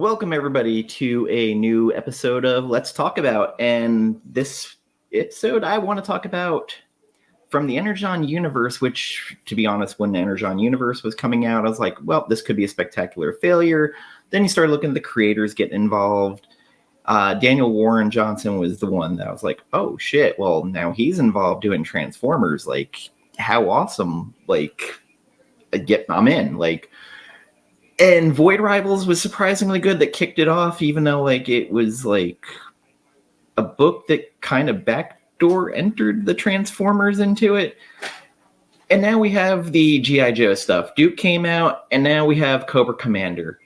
Welcome everybody to a new episode of Let's Talk About. And this episode I want to talk about from the Energon universe, which, to be honest, when the Energon universe was coming out, I was like, well, this could be a spectacular failure. Then you started looking at the creators getting involved. Daniel Warren Johnson was the one that I was like, oh shit, well, now he's involved doing Transformers. Like, how awesome. Like, I'm in. And Void Rivals was surprisingly good. That kicked it off, even though it was a book that kind of backdoor entered the Transformers into it. And now we have the G.I. Joe stuff. Duke came out, and now we have Cobra Commander.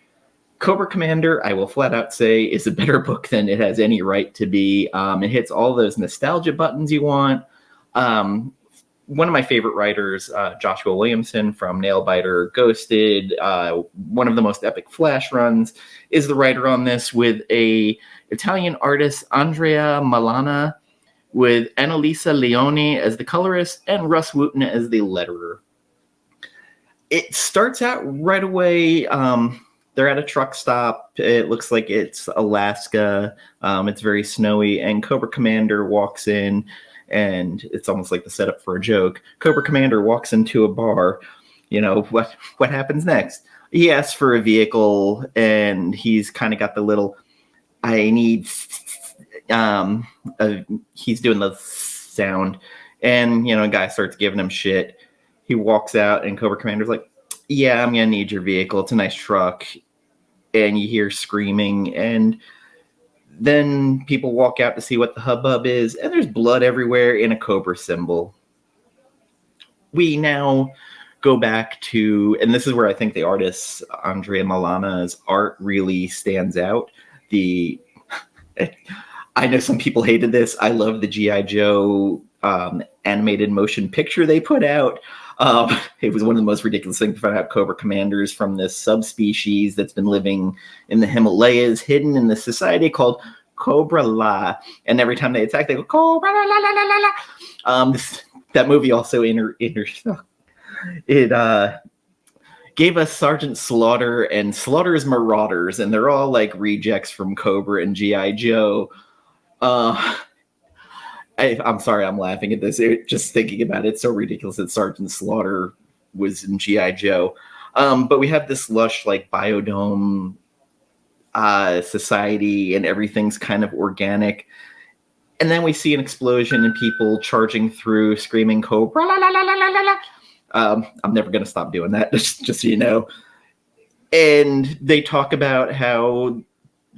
Cobra Commander, I will flat out say, is a better book than it has any right to be. It hits all those nostalgia buttons you want. One of my favorite writers, Joshua Williamson from Nailbiter, Ghosted, one of the most epic Flash runs, is the writer on this, with a Italian artist, Andrea Milana, with Annalisa Leoni as the colorist and Russ Wooten as the letterer. It starts out right away. They're at a truck stop. It looks like it's Alaska. It's very snowy, and Cobra Commander walks in. And it's almost like the setup for a joke. Cobra Commander walks into a bar. You know, what happens next? He asks for a vehicle, and he's kind of got the little, he's doing the sound. And, a guy starts giving him shit. He walks out, and Cobra Commander's like, yeah, I'm going to need your vehicle. It's a nice truck. And you hear screaming, and then people walk out to see what the hubbub is, and there's blood everywhere in a Cobra symbol. We now go back to, and this is where I think the artist, Andrea Milana's art really stands out. I know some people hated this. I love the G.I. Joe animated motion picture they put out. It was one of the most ridiculous things to find out. Cobra Commanders from this subspecies that's been living in the Himalayas, hidden in this society called Cobra La. And every time they attack, they go, Cobra La La La La La. That movie also gave us Sergeant Slaughter and Slaughter's Marauders, and they're all like rejects from Cobra and G.I. Joe. I'm sorry, I'm laughing at this. Just thinking about it, it's so ridiculous that Sergeant Slaughter was in G.I. Joe. But we have this lush, biodome society, and everything's kind of organic. And then we see an explosion and people charging through, screaming, Cobra, la, la, la, la, la, la. I'm never going to stop doing that, just so you know. And they talk about how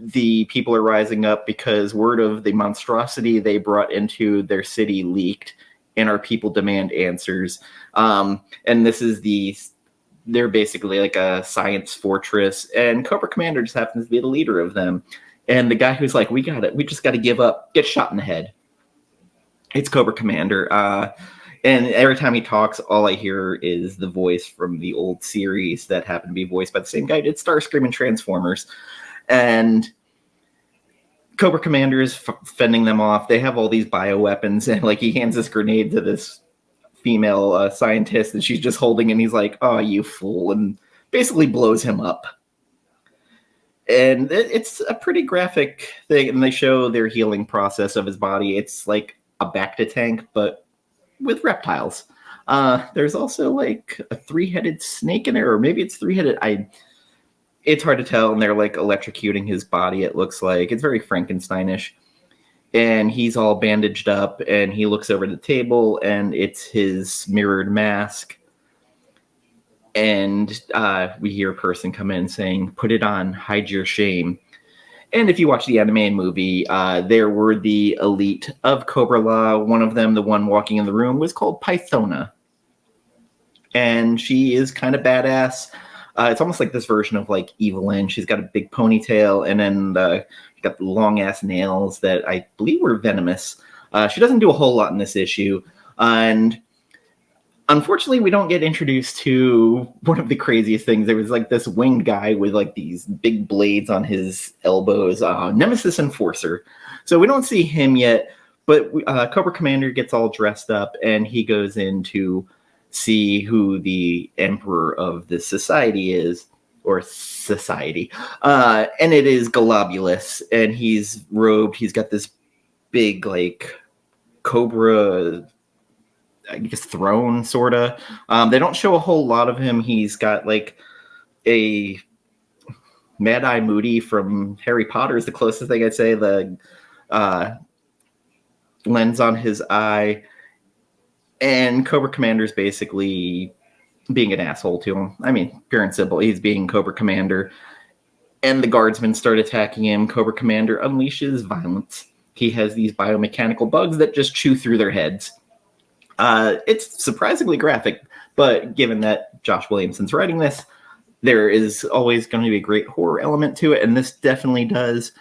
the people are rising up because word of the monstrosity they brought into their city leaked, and our people demand answers. And this is they're basically like a science fortress, and Cobra Commander just happens to be the leader of them. And the guy who's like, we just got to give up, gets shot in the head. It's Cobra Commander. And every time he talks, all I hear is the voice from the old series that happened to be voiced by the same guy who did Starscream and Transformers. And Cobra Commander is fending them off. They have all these bioweapons, and he hands this grenade to this female scientist, and she's just holding it, and he's like, oh, you fool, and basically blows him up. And it's a pretty graphic thing, and they show their healing process of his body. It's like a Bacta tank, but with reptiles. There's also a three-headed snake in there, or maybe it's three-headed. It's hard to tell, and they're electrocuting his body, it looks like. It's very Frankensteinish. And he's all bandaged up, and he looks over the table, and it's his mirrored mask. And we hear a person come in saying, put it on, hide your shame. And if you watch the anime movie, there were the elite of Cobra La. One of them, the one walking in the room, was called Pythona. And she is kind of badass. It's almost like this version of Evelyn. She's got a big ponytail, and then she's got the long ass nails that I believe were venomous. She doesn't do a whole lot in this issue, and unfortunately, we don't get introduced to one of the craziest things. There was this winged guy with these big blades on his elbows, Nemesis Enforcer. So we don't see him yet, but Cobra Commander gets all dressed up, and he goes in to see who the emperor of this society is. or society. And it is Globulus, and he's robed. He's got this big, like, cobra, I guess, throne, sort of. They don't show a whole lot of him. He's got, like, a Mad-Eye Moody from Harry Potter is the closest thing I'd say. The lens on his eye. And Cobra Commander's basically being an asshole to him. I mean, pure and simple. He's being Cobra Commander. And the guardsmen start attacking him. Cobra Commander unleashes violence. He has these biomechanical bugs that just chew through their heads. It's surprisingly graphic, but given that Josh Williamson's writing this, there is always going to be a great horror element to it, and this definitely does.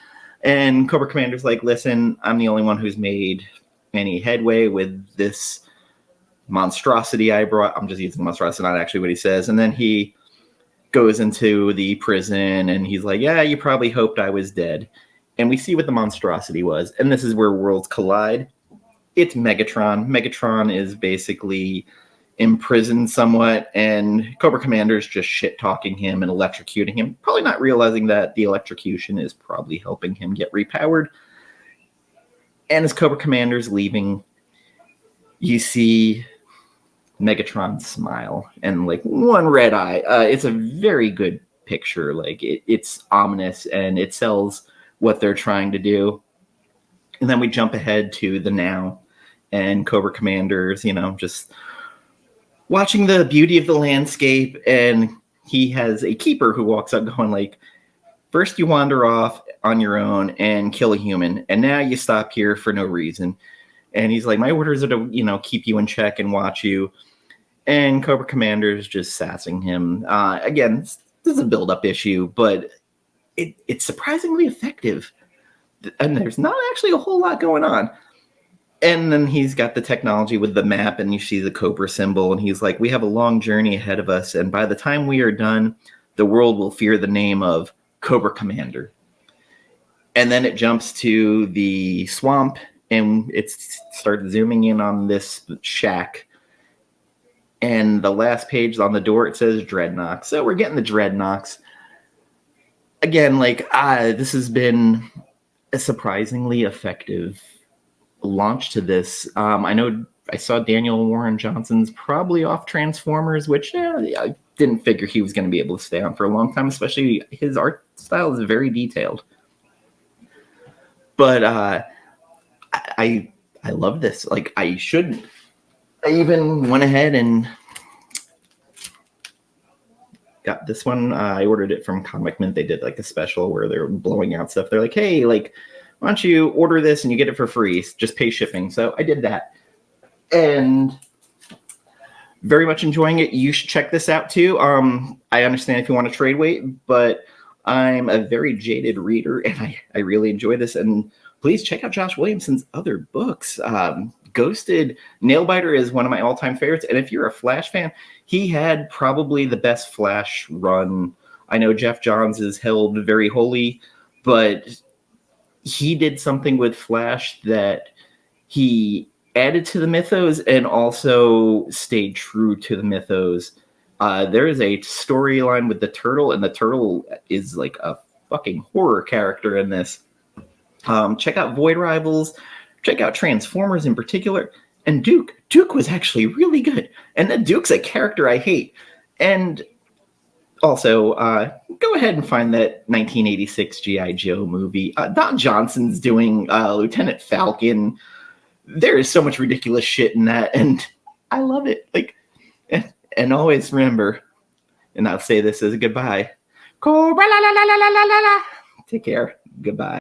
And Cobra Commander's like, listen, I'm the only one who's made any headway with this monstrosity I brought. I'm just using monstrosity, not actually what he says. And then he goes into the prison, and he's like, yeah, you probably hoped I was dead. And we see what the monstrosity was. And this is where worlds collide. It's Megatron. Megatron is basically imprisoned somewhat, and Cobra Commander's just shit-talking him and electrocuting him, probably not realizing that the electrocution is probably helping him get repowered. And as Cobra Commander's leaving, you see Megatron smile and, like, one red eye. It's a very good picture. Like, it's ominous, and it sells what they're trying to do. And then we jump ahead to the now, and Cobra Commander's, just watching the beauty of the landscape, and he has a keeper who walks up going like, first you wander off on your own and kill a human, and now you stop here for no reason. And he's like, my orders are to, keep you in check and watch you. And Cobra Commander's just sassing him. Again, this is a build-up issue, but it's surprisingly effective. And there's not actually a whole lot going on. And then he's got the technology with the map, and you see the Cobra symbol, and he's like, we have a long journey ahead of us, and by the time we are done, the world will fear the name of Cobra Commander. And then it jumps to the swamp, and it starts zooming in on this shack. And the last page on the door, it says Dreadnought. So we're getting the Dreadnoughts. Again, like, this has been a surprisingly effective launch to this. I know I saw Daniel Warren Johnson's probably off Transformers, which I didn't figure he was going to be able to stay on for a long time, especially his art style is very detailed. But I love this. Like, I even went ahead and got this one. I ordered it from Comic Mint. They did like a special where they're blowing out stuff. They're like, hey, like, why don't you order this and you get it for free? Just pay shipping. So I did that. And very much enjoying it. You should check this out too. I understand if you want to trade weight, but I'm a very jaded reader, and I really enjoy this. And please check out Josh Williamson's other books. Ghosted Nailbiter is one of my all-time favorites. And if you're a Flash fan, he had probably the best Flash run. I know Jeff Johns is held very holy, but he did something with Flash that he added to the mythos and also stayed true to the mythos. There is a storyline with the Turtle, and the Turtle is like a fucking horror character in this. Check out Void Rivals. Check out Transformers in particular. And Duke. Duke was actually really good. And then Duke's a character I hate. And also, go ahead and find that 1986 G.I. Joe movie. Don Johnson's doing Lieutenant Falcon. There is so much ridiculous shit in that, and I love it. Like, and always remember, and I'll say this as a goodbye. Cobra la la la la la la la. Take care. Goodbye.